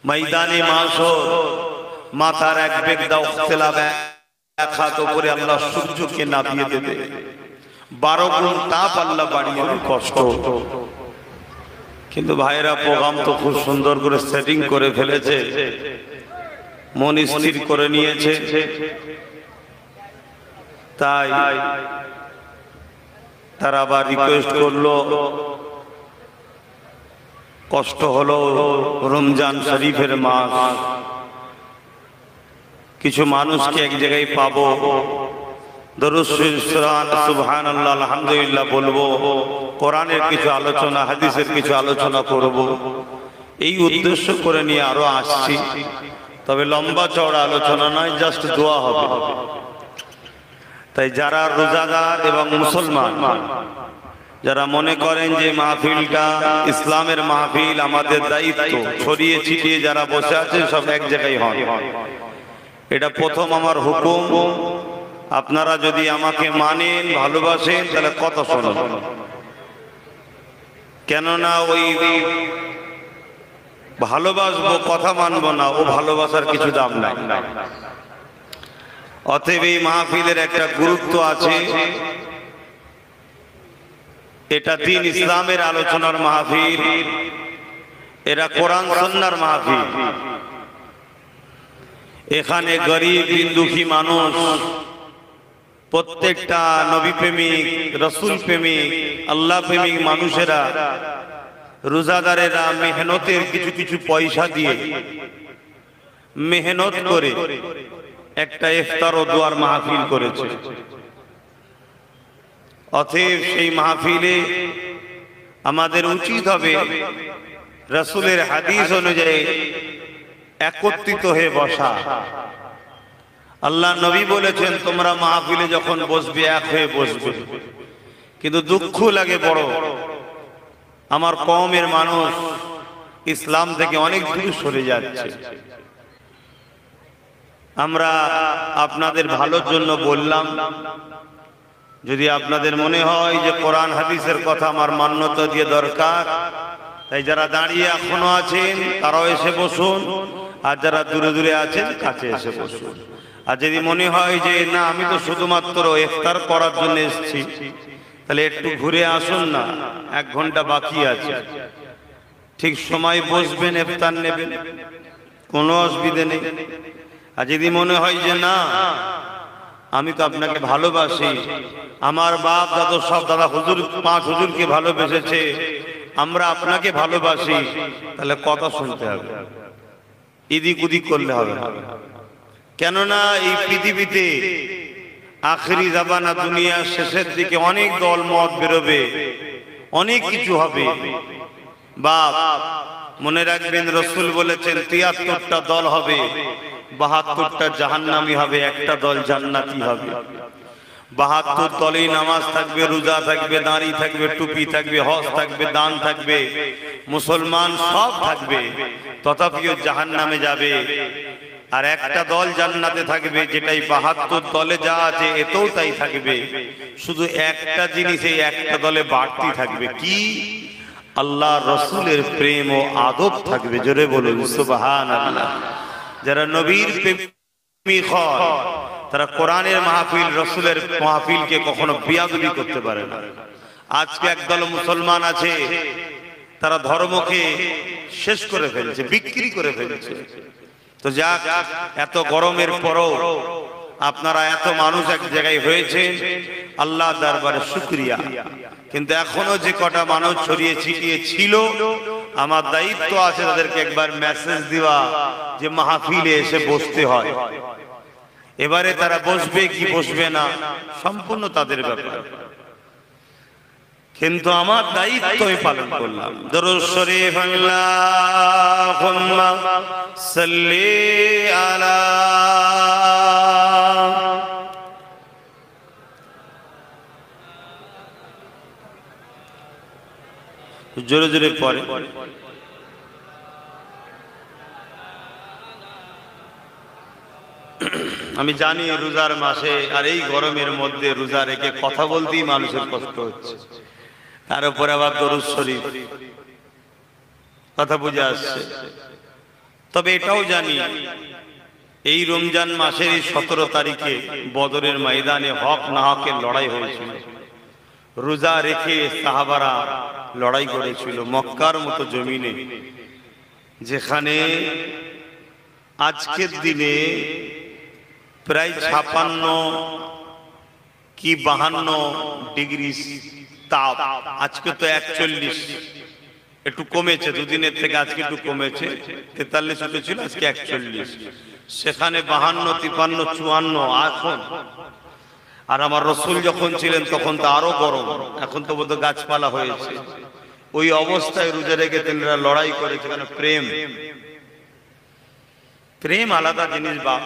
ময়দানে মাশর মাথার এক বেগদা ইখতিলাফ এক হাত উপরে আল্লাহ সূর্যকে নামিয়ে দেবে, 12 গুণ তাপ আল্লাহ বাড়িয়ে দেবে, কষ্ট। কিন্তু ভাইরা প্রোগ্রাম তো খুব সুন্দর করে সেটিং করে ফেলেছে, মন স্থির করে নিয়েছে, তাই তারা আবার রিকোয়েস্ট করলো, কষ্ট হলো, রমজান শরীফের মাস, কিছু মানুষকে এক জায়গায় পাবো, দরুদ শরীফ সুবহানাল্লাহ আলহামদুলিল্লাহ বলবো, কোরআনের কিছু আলোচনা, হাদিসের কিছু আলোচনা করব, এই উদ্দেশ্য করে নিয়ে আরো আসছি। তবে লম্বা চওড়া আলোচনা নয়, জাস্ট দোয়া হবে। তাই যারা রোজাদার এবং মুসলমান, যারা মনে করেন যে মাহফিলটা ইসলামের মাহফিল, আমাদের দায়িত্ব, ছড়িয়ে ছিটিয়ে যারা বসে আছেন সব এক জায়গায় হন। এটা প্রথম আমার হুকুম। আপনারা যদি আমাকে মানেন, ভালোবাসেন, তাহলে কথা শোনো, কেননা ওই ভালোবাসবো কথা মানবো না, ও ভালোবাসার কিছু দাম নাই। অতএব এই মাহফিলের একটা গুরুত্ব আছে। এটা দ্বীন ইসলামের আলোচনার মাহফিল, এরা কোরআন সুন্নাহর মাহফিল। এখানে গরিব দুঃখী মানুষ, প্রত্যেকটা নবী প্রেমিক, রসুল প্রেমিক, আল্লাহ প্রেমিক মানুষেরা, রোজাদারেরা মেহনতের কিছু কিছু পয়সা দিয়ে মেহনত করে একটা ইফতার ও দোয়ার মাহফিল করেছে। অতএব সেই মাহফিলে আমাদের উচিত হবে রাসূলের হাদিস অনুযায়ী একত্রিত হয়ে বসা। আল্লাহ নবী বলেছেন, তোমরা মাহফিলে যখন বসবে এক হয়ে বসবে। কিন্তু দুঃখ লাগে বড়, আমার কওমের মানুষ ইসলাম থেকে অনেক দূরে সরে যাচ্ছে। আমরা আপনাদের ভালোর জন্য বললাম, যদি আপনাদের মনে হয় যে কোরআন হাদিসের কথা আমার মান্যতা দিয়ে দরকার, তাই যারা দাঁড়িয়ে এখনো আছেন তারাও এসে বসুন, আর যারা দূরে দূরে আছেন কাছে এসে বসুন। আর যদি মনে হয় যে না, আমি তো শুধুমাত্র ইফতার করার জন্য এসেছি, তাহলে একটু ঘুরে আসুন না, 1 ঘন্টা বাকি আছে, ঠিক সময় বসবেন, ইফতার নেবেন, কোনো অসুবিধা নেই। আর যদি মনে হয় যে না, আমি তো আপনাকে ভালোবাসি, আমার বাপ দাদু সব দাদা হুজুর 5 হুজুরকে ভালোবেসেছে, আমরা আপনাকে ভালোবাসি, তাহলে কথা শুনতে হবে, এদিক ওদিক করলে হবে না। কেননা এই পৃথিবীতে আখেরি জামানা, দুনিয়ার শেষের দিকে অনেক দল মত বেরোবে, অনেক কিছু হবে। বাপ মনে রাখবেন, রসুল বলেছেন 73টা দল হবে, 72টা জাহান্নামী হবে, একটা দল জান্নাতি হবে। 72 দলেই নামাজ থাকবে, রোজা থাকবে, দাঁড়ি থাকবে, টুপি থাকবে, হজ থাকবে, দান থাকবে, মুসলমান সব থাকবে, তথাপিও জাহান্নামে যাবে। আর একটা দল জান্নাতে থাকবে, যেটাই 72 দলে যা আছে এতেও তাই থাকবে। শুধু একটা জিনিস এই একটা দলে বাড়তি থাকবে, কি? আল্লাহ রসুলের প্রেম ও আদব থাকবে। জোরে বলুন সুবহানাল্লাহ। যারা নবীর প্রেমিক হয়, তারা কোরআনের মাহফিল, রসুলের মাহফিলকে কখনো বিয়াদবি করতে পারে না। আজকে একদল মুসলমান আছে, তারা ধর্মকে শেষ করে ফেলছে, বিক্রি করে ফেলছে। তো যাক, এত গরমের পরও আপনারা এত মানুষ এক জায়গায় হয়েছে, আল্লাহ দরবারে শুকরিয়া। কিন্তু এখনো যে কটা মানুষ ছড়িয়ে ছিটিয়ে ছিল, আমার দায়িত্ব আছে তাদেরকে একবার মেসেজ দেওয়া যে মাহফিলে এসে বসতে হয়। এবারে তারা বসবে কি বসবে না সম্পূর্ণ তাদের ব্যাপার, কিন্তু আমার দায়িত্ব আমি পালন করলাম। দরুদ শরীফ আল্লাহুম্মা সাল্লি আলা, জোরে জোরে পড়ে। আমি জানি রোজার মাসে আর এই গরমের মধ্যে রোজা রেখে কথা বলতেই মানুষের কষ্ট হচ্ছে, তার উপরে আবার দরুদ শরীফ, কথা বুঝে আসছে। তবে এটাও জানি এই রমজান মাসের 17 তারিখে বদরের ময়দানে হক না হকের লড়াই হয়েছিল। রোজা রেখে সাহাবারা লড়াই করেছিল মক্কার মতো জমিনে, যেখানে আজকের দিনে প্রায় 56 কি 52 ডিগ্রি তাপ। আজকে তো 41, একটু কমেছে, দুদিনের থেকে আজকে একটু কমেছে। 43 উঠেছিল, আজকে 41। সেখানে 52, 53, 54 এখন। আর আমার রসুল যখন ছিলেন তখন তো আরো গরম, এখন তো বোধহয় গাছপালা হয়েছে। ওই অবস্থায় রোজা রেখে তিনারা লড়াই করেছে। কেন? প্রেম। প্রেম আলাদা জিনিস বাপ,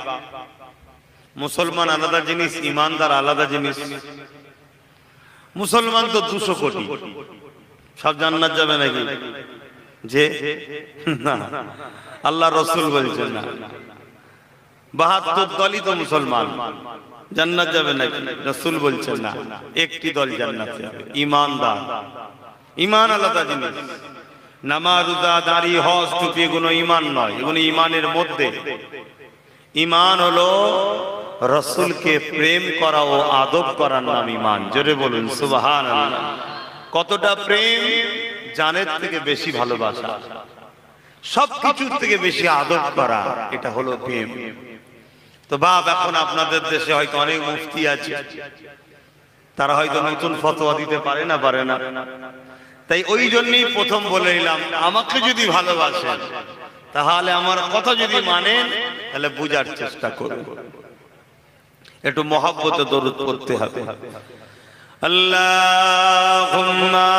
মুসলমান আলাদা জিনিস, ইমানদার আলাদা জিনিস। মুসলমান তো 200 কোটি, সব জান্নাত যাবে নাকি? যে না, আল্লাহ রসুল বলছেন না। 72 দলই তো মুসলমান, জান্নাত যাবে নাকি? রসুল বলছেন না, একটি দল জান্নাত যাবে, ইমানদার। ইমান আলাদা জিনিস। নামাজ, রোজা, দাড়ি, হজ, টুপি এগুলো ইমান নয়, এগুলো ইমানের মধ্যে। ইমান হলো রসুলকে প্রেম করা ও আদব করার নাম ইমান। জোরে বলুন সুবহানাল্লাহ। কতটা প্রেম? জানের থেকে বেশি ভালোবাসা, সবকিছুর থেকে বেশি আদব করা, এটা হলো প্রেম। তো বাপ, এখন আপনাদের দেশে হয়তো অনেক মুফতি আছে, তারা হয়তো নতুন ফতোয়া দিতে পারে না। তাই ওই জন্যই প্রথম বলে নিলাম, আমাকে যদি ভালোবাসেন, তাহলে আমার কথা যদি মানেন, তাহলে বুঝার চেষ্টা করুন। একটু মহব্বতে দরুদ পড়তে হবে। আল্লাহুম্মা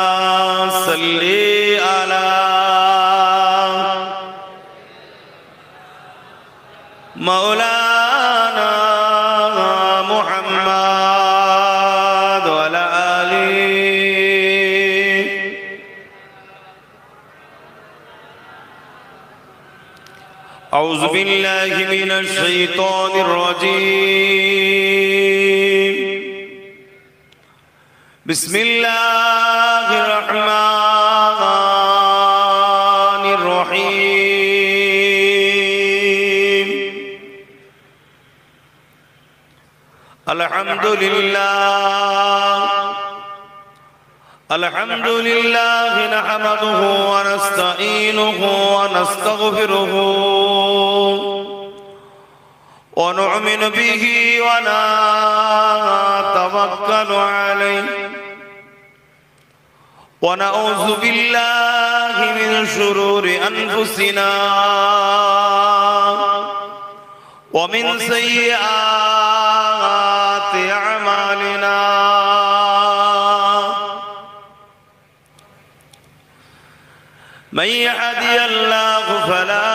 সাল্লি আলা মাওলানা মুহাম্মদ ওয়া আলা আলিহি। আউযু বিল্লাহি মিনাশ শাইতানির রাজীম। বিসমিল্লাহির রহমানির রহিম। আলহামদুলিল্লাহ নাহমাদুহু ওয়া নাস্তাঈনুহু ওয়া নাস্তাগফিরুহু ওয়া নু'মিনু বিহি ওয়া নাতাওয়াক্কালু আলাইহি ওয়া নাউযু বিল্লাহি মিন শুরুরি আনফুসিনা ওয়া মিন সাইয়্যাতি আ'মালিনা। من يهدي الله فلا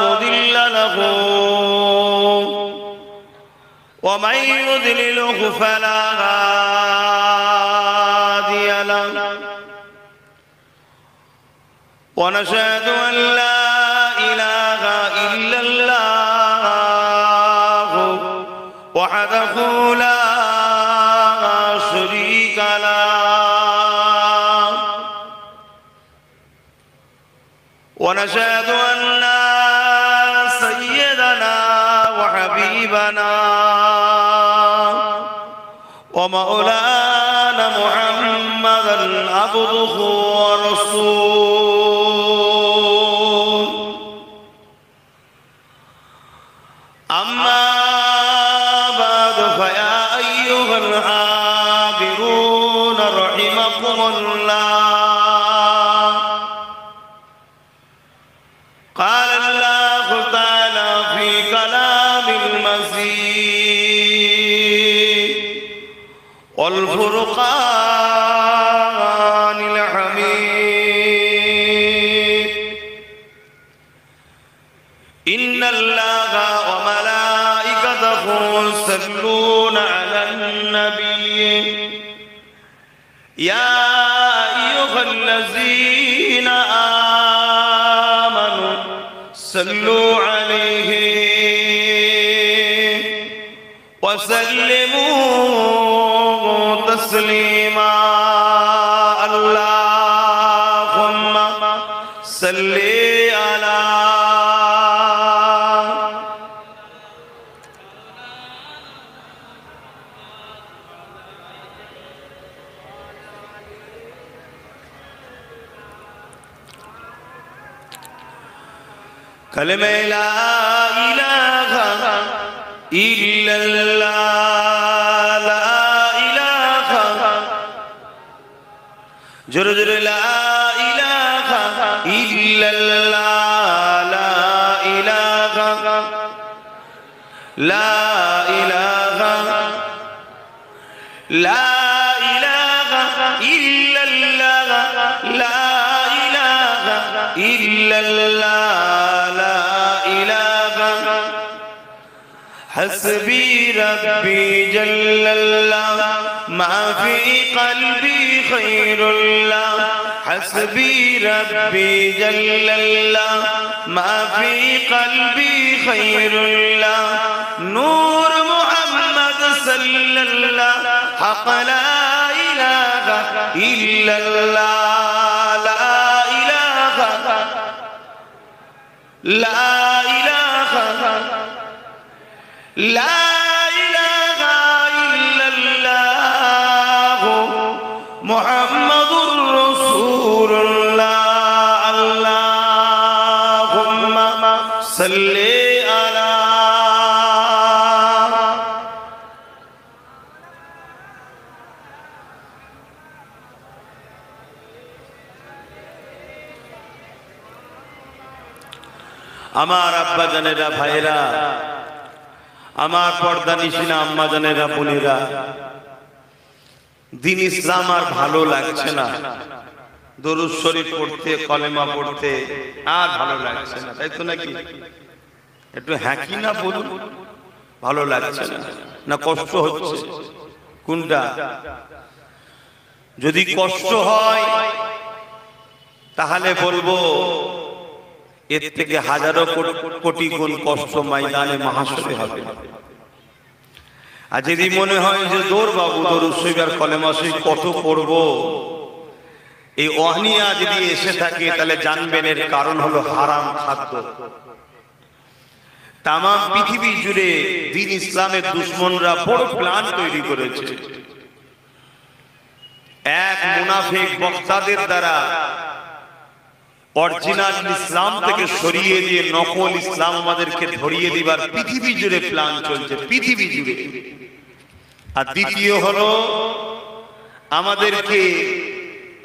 مضل له ومن يضلله فلا هادي له ونشهد أن لا إله إلا الله وحده لا شريك له ونشهد أن سيدنا وحبيبنا ومولانا محمدا عبده ورسوله. أما بعد فيا أيها الحاضرون رحمكم الله. قال الله تعالى في كلام المجيد والفرقان الحميد. إن الله وملائكته يصلون على النبي يا أيها الذين آمنوا صلوا عليه وسلموا تسليما. اللهم صل على কালেমা লা ইলাহা ইল্লাল্লাহ, লা ইলাহা, জোরে জোরে লা ইলাহা ইল্লাল্লাহ, লা ইলাহা, লা ইলাহা, লা ইলাহা ইল্লাল্লাহ, লা ইলাহা ইল্লাল্লাহ, লা ইলাহা, হাসবি রাব্বি জাল্লাল্লাহ, মা ফি কলবি খায়রুল্লাহ, হাসবি রাব্বি জাল্লাল্লাহ, মা ফি কলবি খায়রুল্লাহ, নূর মুহাম্মদ সাল্লাল্লাহ, হক লা ইলাহা ইল্লাল্লাহ, লা ইলাহা, লা ইলাহা, লা ইলাহা ইল্লাল্লাহ, মুহাম্মাদুর রাসূলুল্লাহ, আল্লাহুম্মা সাল্লি আলা। আমার আব্বা জানেরা, ভাইরা, আমার পর্দা নিশিনা আম্মা জানেরা, বোনেরা, দ্বীন ইসলাম আর ভালো লাগছে না। দরুদ শরীফ পড়তে, কলেমা পড়তে আর ভালো লাগছে না, তাই তো নাকি? একটু হ্যাঁ কি না বলুন। ভালো লাগছে না, না কষ্ট হচ্ছে? কোনটা? যদি কষ্ট হয় তাহলে বলবো এর থেকে হাজারো কোটি গুণ কষ্ট ময়দানে মাহশরে হবে। আর যদি মনে হয় যে দৌড় বাবু দরুদ শরীফ আর কলেমা শরীফ কত পড়বো, এই ওয়াহনিয়া যদি এসে থাকে তাহলে জানবেন এর কারণ হলো হারাম খাদ্য। তাম পৃথিবী জুড়ে দ্বীন ইসলামের দুশমনরা বড় প্ল্যান তৈরি করেছে। এক মুনাফিক বক্তাদের দ্বারা অরিজিনাল ইসলাম থেকে সরিয়ে দিয়ে নকল ইসলাম আমাদেরকে ধরিয়ে দিবার পৃথিবী জুড়ে প্ল্যান চলছে, পৃথিবী জুড়ে। আর দ্বিতীয় হলো আমাদেরকে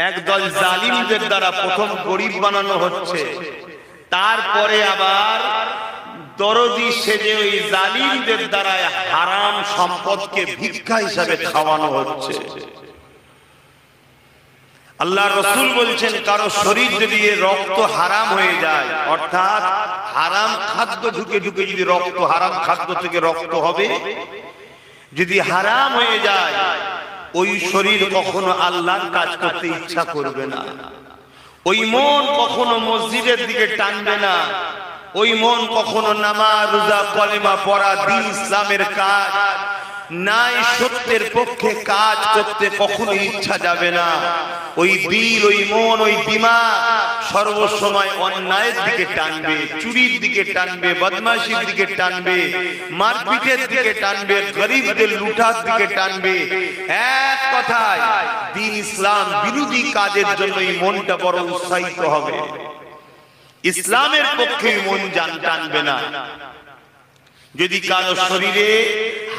একদল জালিমদের দ্বারা প্রথম গরিব বানানো হচ্ছে, তারপরে আবার দরদি সেজে ওই জালিমদের দ্বারা হারাম সম্পদকে ভিক্ষা হিসাবে খাওয়ানো হচ্ছে। আল্লাহ রসুল বলছেন কারো শরীর যদি রক্ত হারাম হয়ে যায়, অর্থাৎ হারাম খাদ্য ঢুকে ঢুকে যদি রক্ত, হারাম খাদ্য থেকে রক্ত হবে, যদি হারাম হয়ে যায়, ওই শরীর কখনো আল্লাহর কাজ করতে ইচ্ছা করবে না, ওই মন কখনো মসজিদের দিকে টানবে না, ওই মন কখনো নামাজ রোজা কলেমা পড়া দ্বীন ইসলামের কাজ নাই সত্যের পক্ষে কাজ করতে কখনো ইচ্ছা যাবে না। ওই দিল, ওই মন, ওই দিমাগ সর্বসময় অন্যায়ের দিকে টানবে, চুরির দিকে টানবে, বদমাশির দিকে টানবে, মারপিটের দিকে টানবে, গরিবদের লুটার দিকে টানবে। এক কথায় দ্বীন ইসলাম বিরোধী কাজের জন্য এই মনটা বড় উৎসাহিত হবে, ইসলামের পক্ষে মন জান টানবে না। যদি কারো শরীরে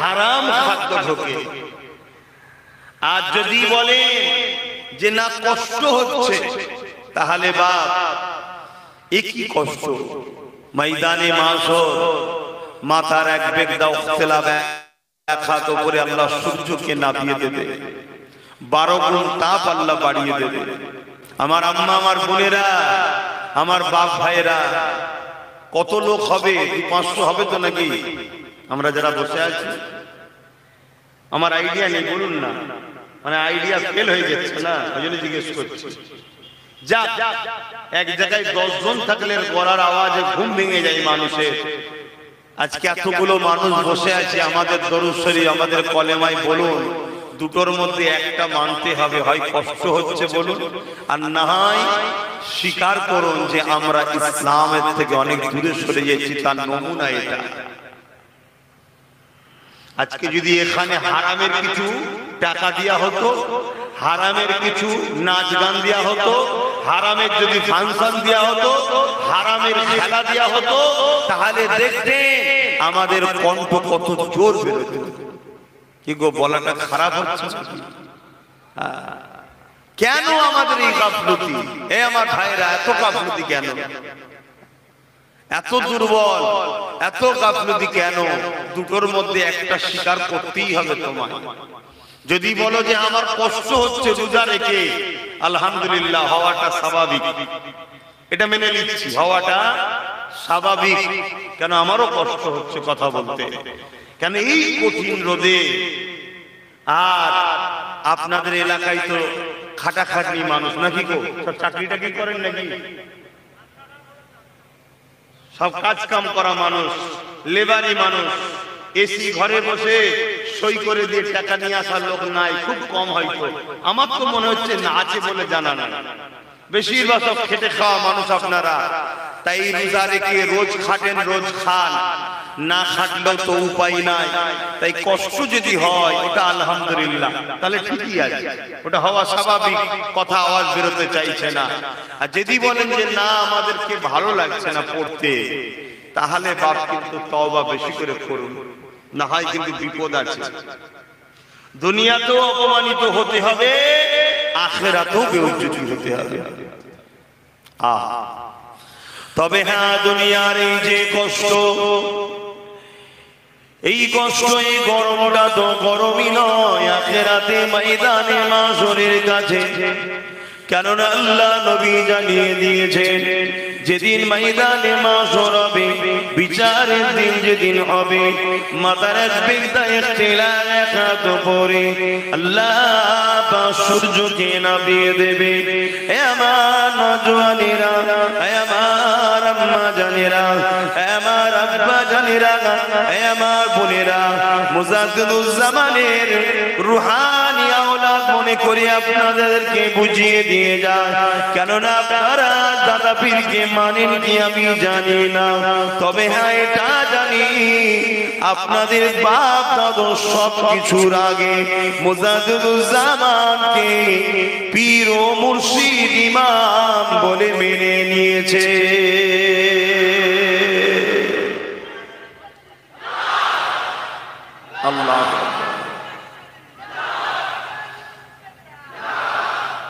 হারাম খাদ্য ঢোকে, আর যদি বলে যে না কষ্ট হচ্ছে, তাহলে বাপ একই কষ্ট ময়দানে মাশর মাথার এক বেগ দাও খেলাব এক হাত উপরে আল্লাহ সূর্যকে নামিয়ে দেবে, 12 গুণ তাপ আল্লাহ বাড়িয়ে দেবে। আমার আম্মা, আমার বোনেরা, আমার বাপ ভাইয়েরা, কত লোক হবে? 500 হবে তো নাকি? আমরা যারা বসে আছি, আমার আইডিয়া নেই, বলুন না, মানে আইডিয়া ফেল হয়ে যাচ্ছে না, ওই জন্য জিজ্ঞেস করছি। যা এক জায়গায় 10 জন থাকলে গলার আওয়াজে ঘুম ভেঙে যায় মানুষের। আজকে এতগুলো মানুষ বসে আছে, আমাদের দরুদ শরীফ, আমাদের কলেমায় বলুন, দুটোর মধ্যে একটা মানতে হবে, হয় কষ্ট হচ্ছে বলুন, আর না হয় স্বীকার করুন যে আমরা ইসলামের থেকে অনেক দূরে সরে যাচ্ছি। তার নমুনা এটা। আজকে যদি এখানে হারামের কিছু টাকা দেওয়া হতো, হারামের কিছু নাচ গান দেওয়া হতো, হারামের যদি ফাংশন দেওয়া হতো, হারামের খেলা দেওয়া হতো, তাহলে দেখতে আমাদের কণ্ঠ কত জোর বেরোতো। কি গো, বলাটা খারাপ হচ্ছে? কেন আমাদের এই গাফলতি? এ আমার ভাইরা, এত গাফলতি কেন? এত দুর্বল, এত গাফলতি কেন? দুটোর মধ্যে একটা স্বীকার করতেই হবে তোমায়। যদি বলো যে আমার কষ্ট হচ্ছে রোজা রেখে, আলহামদুলিল্লাহ, হওয়াটা স্বাভাবিক, এটা মেনে নিচ্ছি, হওয়াটা স্বাভাবিক। কেন আমারও কষ্ট হচ্ছে কথা বলতে, কেন এই কঠিন রোদে। আর আপনাদের এলাকায় তো খাটাখাটনি মানুষ নাকি গো, সব চাকরিটা কি করেন নাকি? সব কাজ কাম করা মানুষ, লেবারি মানুষ। এসি ঘরে বসে সই করে দিয়ে টাকা নিয়ে আসার লোক নাই, খুব কম হয়তো। আমার তো মনে হচ্ছে না আছে বলে জানা না, বেশিরভাগ সব খেটে খাওয়া মানুষ আপনারা। তাই রোজা রেখে রোজ খাটেন, রোজ খান, না খাটলেও তো উপায় নাই। তাই কষ্ট যদি হয় ওটা আলহামদুলিল্লাহ, তাহলে ঠিকই আছে, ওটা হওয়া স্বাভাবিক। কথা আওয়াজ বেরোতে চাইছে না। আর যদি বলেন যে না আমাদেরকে ভালো লাগছে না পড়তে, তাহলে বাপ কিন্তু তওবা বেশি করে করুন, না হয় কিন্তু বিপদ আছে। দুনিয়াতেও অপমানিত হতে হবে, আখিরাতেও বেইজ্জতি হতে হবে। তবে হ্যাঁ, দুনিয়ার এই যে কষ্ট, এই কষ্ট, এই গরমটা তো গরমই নয়, আখিরাতে ময়দানে মাশরের কাছে। কেননা আল্লাহ নবী জানিয়ে দিয়েছেন, যেদিন ময়দানে মাশর হবে, বিচারের দিন যেদিন হবে, মাথার এক বিগদা ইখতিলাল একাত পরে আল্লাহ পাক সূর্যকে নামিয়ে দেবে। হে আমার নওজওয়ানেরা, হে আমার আম্মা জানেরা, হে আমার আব্বা জানেরা, হে আমার বোনেরা, মুজাদ্দিদুজ্জামানের রুহানি আওলাদ মনে করে আপনাদেরকে বুঝিয়ে দিয়ে যায়। কেননা আপনারা দাদা পীরকে মানেন কি আমি জানি না, তবে হ্যাঁ এটা জানি, আপনাদের বাপ দাদা সব কিছুর আগে মুজাদ্দিদুজ্জামানকে পীর ও মুর্শিদ ইমাম বলে মেনে নিয়েছে। আল্লাহ,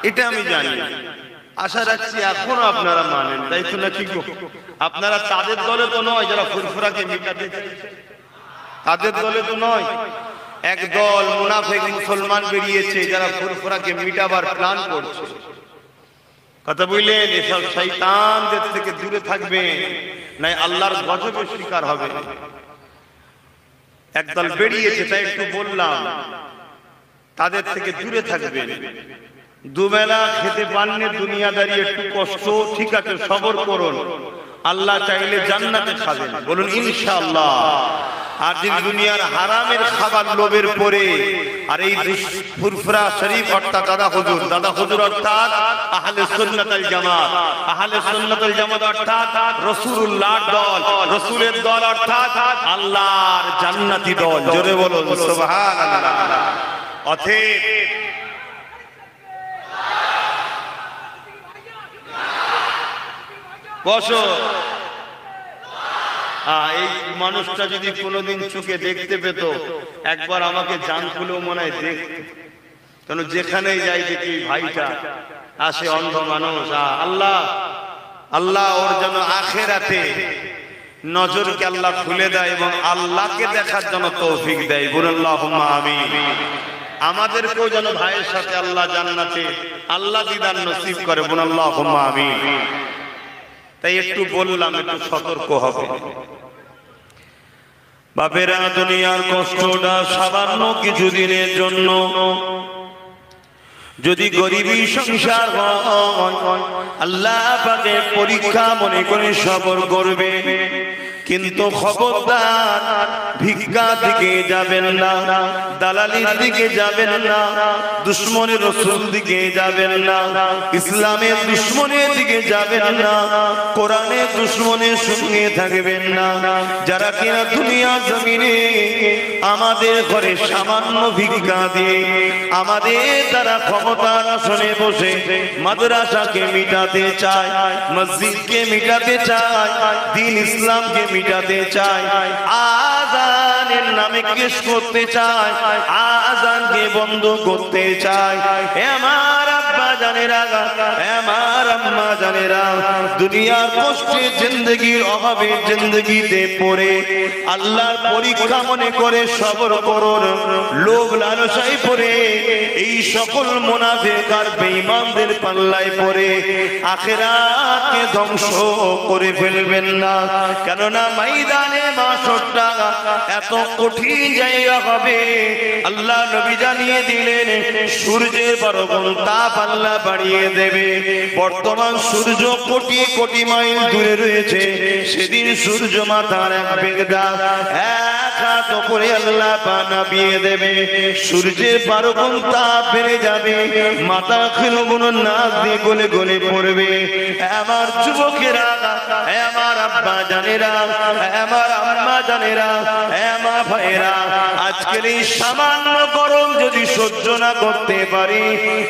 এটা আমি জানি, আশা রাখছি এখনো আপনারা মানেন, তাই তো নাকি গো? আপনারা তাদের দলে তো নয় যারা ফুরফুরাকে মিটাতে চাইছে, তাদের দলে তো নয়। একদল মুনাফিক মুসলমান বেরিয়েছে যারা ফুরফুরাকে মিটাবার প্ল্যান করছে। কথা বুঝলেন? এসব শয়তানদের থেকে দূরে থাকবে, নাই আল্লাহর গজবের শিকার হবে। একদল বেরিয়েছে, তাই একটু বললাম, তাদের থেকে দূরে থাকবেন। দুবেলা খেতে পাননি, দুনিয়াদারি একটু কষ্ট, ঠিক আছে, সবর করুন, আল্লাহ চাইলে জান্নাতে খাবেন, বলুন ইনশাআল্লাহ। আর যদি দুনিয়ার হারামের খাবার লোভের পরে, আর এই ফুরফুরা শরীফ অর্থাৎ দাদা হুজুর অর্থাৎ আহলে সুন্নাত ওয়াল জামাত, আহলে সুন্নাত ওয়াল জামাত অর্থাৎ রাসূলুল্লাহর দল, রাসূলের দল অর্থাৎ আল্লাহর জান্নাতি দল, জোরে বলুন সুবহানাল্লাহ। অতএব বসো। এই মানুষটা যদি কোনোদিন চোখে দেখতে পেত, একবার আমাকে জান খুলেও মনে হয় দেখত। কেন যেখানেই যাই দেখি ভাইটা আসে, অন্ধ মানুষ। আল্লাহ আল্লাহ ওর যেন আখিরাতে নজরকে আল্লাহ খুলে দেয় এবং আল্লাহকে দেখার জন্য তৌফিক দেয়, বলুন আল্লাহুম্মা আমিন। আমাদেরকেও যেন ভাইয়ের সাথে আল্লাহ জান্নাতে আল্লাহ দিদার নসিব করে, বলুন আল্লাহুম্মা আমিন। তাই একটু বললাম, একটু সতর্ক হবে। বাপেরা, দুনিয়ার কষ্টটা সামান্য কিছু দিনের জন্য। যদি গরিবী সংসার হয়, আল্লাহ পাকের পরীক্ষা মনে করে সবর করবে। কিন্তু খবরদার, ভিক্ষা দিকে যাবেন না, দালালির দিকে যাবেন না, দুশমনের রাসূল দিকে যাবেন না, ইসলামের দুশমনের দিকে যাবেন না, কোরআনের দুশমনের সঙ্গে থাকবেন না। যারা কিনা দুনিয়া জমিনে আমাদের ঘরে সামান্য ভিক্ষা দিয়ে আমাদের দ্বারা ক্ষমতার আসনে বসে মাদ্রাসাকে মিটাতে চায়, মসজিদকে মিটাতে চায়, দ্বীন ইসলামকে মিটাতে চায়, আযানের নামে কেস করতে চায়, আযানকে বন্ধ করতে চায়। হে আমার আব্বা জানেরা, হে আমার আম্মা জানেরা, দুনিয়ার কষ্টে জিন্দগির অভাবে জিন্দগিতে পড়ে আল্লাহর পরীক্ষা মনে করে সবর করুন, লোভ লালসায় পড়ে এই সকল মুনাফিক আর বেঈমানদের পাল্লায় পড়ে আখিরাতকে ধ্বংস করে ফেলবেন না। কেননা ময়দানে মাশরটা এত কঠিন জায়গা হবে। আল্লাহ নবী জানিয়ে দিলেন সূর্যের 12 গুণ তাপ আল্লাহ বাড়িয়ে দেবে। বর্তমান সূর্য কোটি কোটি মাইল দূরে রয়েছে, সেদিন সূর্য মাথার এক বেগদা এক হাত উপরে আল্লাহ নামিয়ে দেবে। সূর্যের 12 গুণ তাপ বেড়ে যাবে, মাথা খিলগুণ নাক দিয়ে গলে গলে পড়বে। আমার যুবকেরা, আমার আব্বা জানেরা, আমার আম্মা জানেরা, আমার ভাইয়েরা, আজকের এই সামান্য গরম যদি সহ্য না করতে পারি,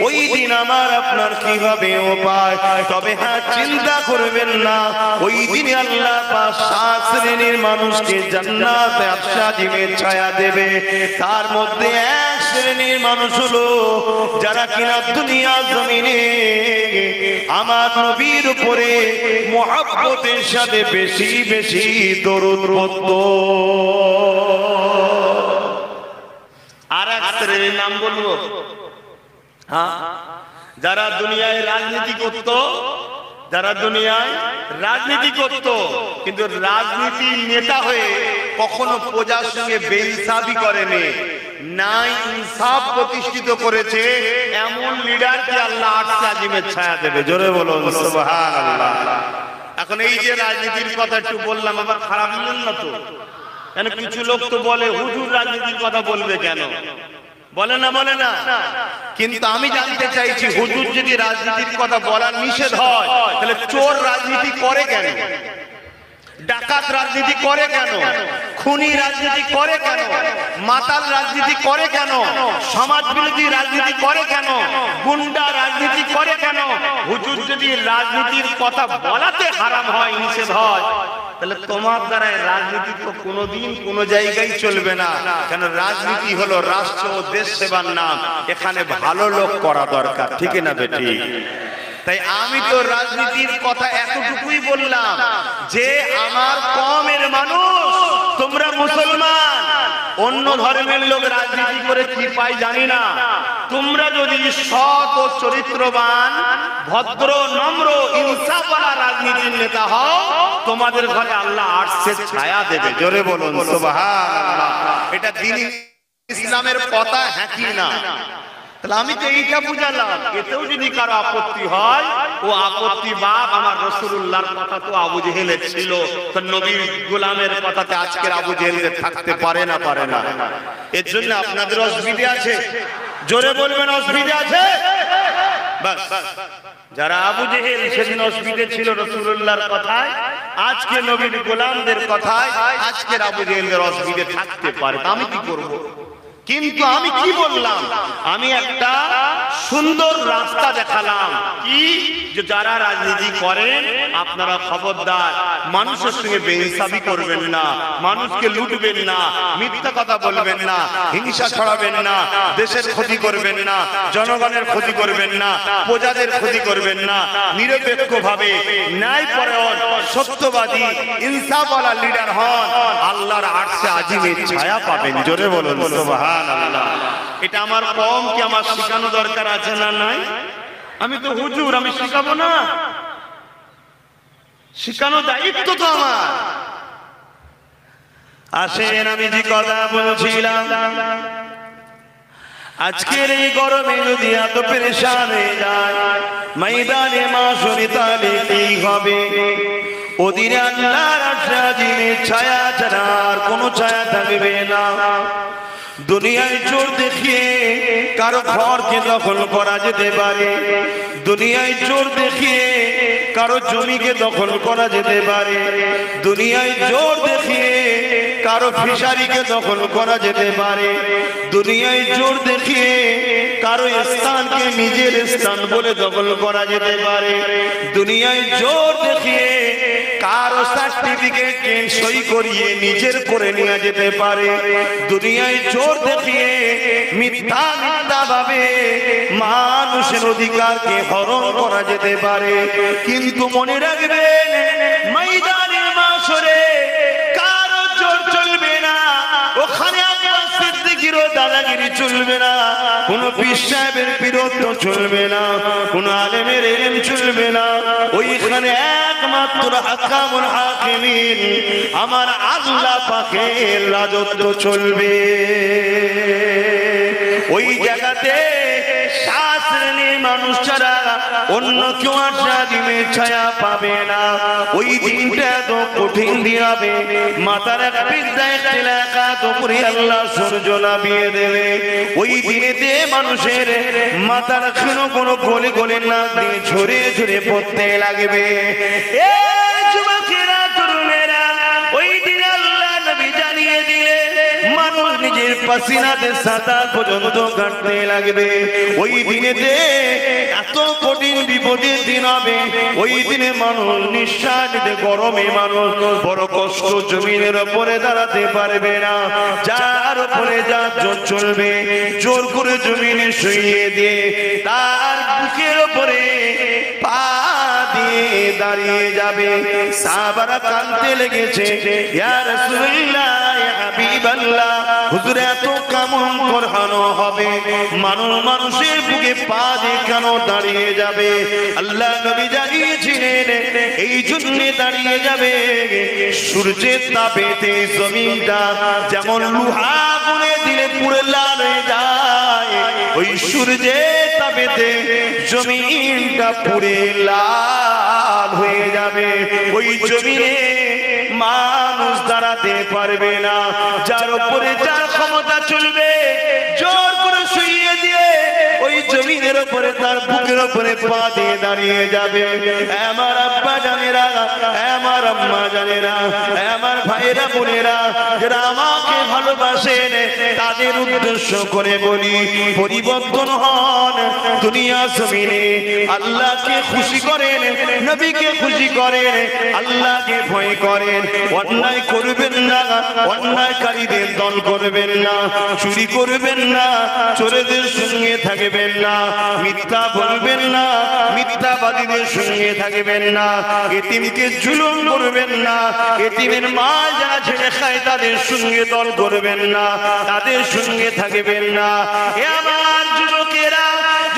ওই দিন আমার আপনার কি হবে উপায়? তবে হ্যাঁ, চিন্তা করবেন না, ওই দিনে আল্লাহ পাক 7 শ্রেণীর মানুষকে জান্নাতে আবসাজিমের ছায়া দেবে। তার মধ্যে এক শ্রেণীর মানুষ হলো যারা কিনা দুনিয়া জমিনে আমার নবীর উপরে মুহাব্বতের সাথে বেশি বেশি দরুদ পড়ত। আর এক শ্রেণীর নাম বলবো, হ্যাঁ, যারা দুনিয়ায় রাজনীতি করত, যারা দুনিয়ায় রাজনীতি করত কিন্তু রাজনীতির নেতা হয়ে কখনো প্রজার সঙ্গে বেইনসাফি করেনি, নাই ইনসাফ প্রতিষ্ঠিত করেছে, এমন লিডারকে আল্লাহ আরশে আজিমের ছায়া দেবে। জোরে বলুন সুবহানাল্লাহ। এখন এই যে রাজনীতির কথা একটু বললাম, আবার খারাপ বললেন না তো? কেন কিছু লোক তো বলে হুজুর রাজনীতির কথা বলবে কেন? বলে না, বলে না। কিন্তু আমি জানতে চাইছি, হুজুর যদি রাজনীতির কথা বলার নিষেধ হয়, তাহলে চোর রাজনীতি করে কেন? ডাকাত রাজনীতি করে কেন? খুনি রাজনীতি করে কেন? মাতাল রাজনীতি করে কেন? সমাজ বিরোধী রাজনীতি করে কেন? গুন্ডা রাজনীতি করে কেন? হুজুর যদি রাজনীতির কথা বলাতে হারাম হয়, নিষেধ হয়, তাহলে তোমার দ্বারা রাজনীতি তো কোনোদিন কোনো জায়গায় চলবে না। কেন? রাজনীতি হলো রাষ্ট্র ও দেশ সেবার নাম, এখানে ভালো লোক করা দরকার, ঠিক না বেটি? তাই আমি তো রাজনীতির কথা এতটুকুই বললাম যে আমার কমের মানুষ, তোমরা মুসলমান, অন্য ধর্মের লোক রাজনীতি করে কি পাই জানি না, তোমরা যদি সৎ ও চরিত্রবান, ভদ্র, নম্র, ইনসাফওয়ালা রাজনীতির নেতা হও, তোমাদের ঘরে আল্লাহ আরশের ছায়া দেবে। জোরে বলুন সুবহানাল্লাহ। এটা দ্বীন ইসলামের কথা, হ্যাঁ কি না? তাহলে আমি তো এইটা বুঝালাম। এতেও যদি কারো আপত্তি হয়, ও আপত্তি বাপ, আমার রাসূলুল্লাহর কথা তো আবু জেহেলের ছিল, তো নবীর গোলামের কথাতে আজকের আবু জেহেলের থাকতে পারে না, পারে না। এর জন্য আপনাদের অসুবিধা আছে? জোরে বলবেন, অসুবিধা আছে? বাস, যারা আবু জেহেল সেদিন অসুবিধা ছিল রাসূলুল্লাহর কথায়, আজকে নবীর গোলামদের কথায় আজকের আবু জেহেলের অসুবিধা থাকতে পারে। আমি কি করব? কিন্তু আমি কি বললাম? আমি একটা সুন্দর রাস্তা দেখালাম, কি যে যারা রাজনীতি করেন আপনারা খবরদার, মানুষের সঙ্গে বেইনসাফি করবেন না, মানুষকে লুটবেন না, মিথ্যা কথা বলবেন না, হিংসা ছড়াবেন না, দেশের ক্ষতি করবেন না, জনগণের ক্ষতি করবেন না, প্রজাদের ক্ষতি করবেন না, নিরপেক্ষভাবে ন্যায়পরায়ণ, সত্যবাদী, ইনসাফওয়ালা লিডার হন, আল্লাহর আরশে আজিমের ছায়া পাবেন। জোরে বলুন সুবহানাল্লাহ। এটা আমার কম কি আমার শেখানো দরকার আছে না নাই? আমি তো হুজুর, আমি শেখাবো না? শেখানো দায়িত্ব তো আমার। আসেন, আমি যে কথা বলছিলাম, আজকের এই গরমে যদি এত পেরেশান হয়ে যায়, ময়দানে মাশরে তাহলে কি হবে? ওদিনে আল্লাহর আরশের ছায়া ছাড়া আর কোনো ছায়া থাকবে না। দুনিয়ায় জোর দেখিয়ে কারো ঘরকে দখল করা যেতে পারে, দুনিয়ায় জোর দেখিয়ে কারো জমিকে দখল করা যেতে পারে, দুনিয়ায় জোর দেখিয়ে কারো ফিশারিকে দখল করা যেতে পারে, দুনিয়ায় জোর দেখিয়ে কারো স্থানকে নিজের স্থান বলে দখল করা যেতে পারে, দুনিয়ায় জোর দেখিয়ে কারো সার্টিফিকেট সই করিয়ে নিজের করে নিয়ে যেতে পারে, দুনিয়ায় জোর দেখিয়ে মিথ্যা মিথ্যা ভাবে মানুষের অধিকারকে হরণ করা যেতে পারে। কিন্তু মনে রাখবেন, ময়দানে মাশরে কারো জোর চলবে না, ওখানে দাদাগিরি চলবে না, কোন পীর সাহেবের বীরত্ব চলবে না, কোন আলেমের ইলম চলবে না। ওইখানে একমাত্র হাকামুল হাকিমিন আমার আল্লাহ পাকের রাজত্ব চলবে। ওই জায়গাতে শাস্ত্রের মানুষ ছাড়া অন্য কেউ আসাদিমের ছায়া পাবে না। ওই দিনটা তো কঠিন দিন হবে, মাথার এক বিদ্যায় এলাকা তো করে আল্লাহ সূর্য নামিয়ে দেবে। ওই দিনেতে মানুষের মাথার কোনো গলে গলে না দিয়ে ঝরে ঝরে পড়তে লাগবে। যুবকেরা তরুণেরা, ওই দিন আল্লাহ নবী জানিয়ে দিলে মানুষ নিজের পাসিনাতে সাঁতার পর্যন্ত কাটতে লাগবে। ওই দিনেতে এত কঠিন বিপদের দিন হবে, ওই দিনে মানুষ নিঃশ্বাস নিতে গরমে মানুষ বড় কষ্ট, জমিনের উপরে দাঁড়াতে পারবে না। যার উপরে যা জোর চলবে জোর করে জমিনে শুইয়ে দিয়ে তার বুকের উপরে পা দিয়ে দাঁড়িয়ে যাবে। সাহাবারা কাঁদতে লেগেছে, ইয়া রাসূলুল্লাহ, ইয়া হাবিবাল্লাহ, হুজুর এত কেমন পড়ানো হবে, মানুষের বুকে পা দিয়ে কেন দাঁড়িয়ে যাবে? আল্লাহ নবী জানিয়েছিলেন এই জন্য দাঁড়িয়ে যাবে, সূর্যের তাপেতে জমিনটা যেমন লোহা গুনে দিলে পুড়ে লাল হয়ে যায়, ওই সূর্যের তাপেতে জমিনটা পুড়ে লাল হয়ে যাবে। ওই জমিনে মানুষ দাঁড়াতে পারবে না। যার উপরে যার ক্ষমতা চলবে জোর করে শুইয়ে দিয়ে ওই জমিনের উপরে তার বুকের উপরে পা দিয়ে দাঁড়িয়ে যাবে। আমার আব্বা জানেরা, আমার আম্মা জানেরা, আমার ভাইরা বোনেরা, যারা আমাকে ভালোবাসেন, তাদের উদ্দেশ্য করে বলি, পরিবর্তন হন দুনিয়া জমিনে, আল্লাহকে খুশি করেন, নবীকে খুশি করেন, আল্লাহকে ভয় করেন, অন্যায় করবেন না, অন্যায়কারীদের দল করবেন না, চুরি করবেন না, চোরেদের সঙ্গে থাকবেন না, মিথ্যা বলবেন না, মিথ্যাবাদীদের সঙ্গে থাকবেন না, এতিমকে জুলুম করবেন না, এতিমের মা যারা ছেড়ে খায় তাদের সঙ্গে দল করবেন না, তাদের সঙ্গে থাকবেন না। এ আমার যুবকেরা,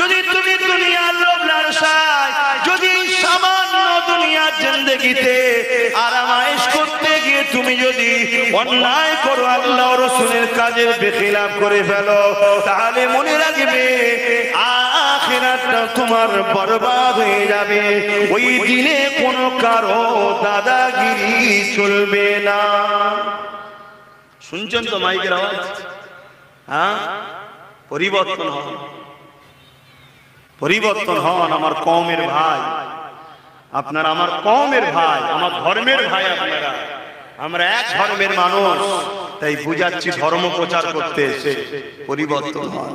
যদি তুমি দুনিয়ার লোভ লালসায়, যদি সামান্য দুনিয়ার জিন্দেগিতে আরামায়েশ করতে গিয়ে তুমি যদি অন্যায় করো, আল্লাহ রাসূলের কাজের বেখিলাফ করে ফেলো, তাহলে মনে রাখবে আখিরাতটা তোমার বরবাদ হয়ে যাবে। ওই দিনে কোনো কারো দাদাগিরি চলবে না। শুনছেন তো মাইকের আওয়াজ? হ্যাঁ, পরিবর্তন হন, পরিবর্তন হন আমার কওমের ভাই, আপনারা আমার কওমের ভাই, আমার ধর্মের ভাই, আপনারা আমরা এক ধর্মের মানুষ, তাই বুঝাচ্ছি ধর্ম প্রচার করতে এসে পরিবর্তন হন।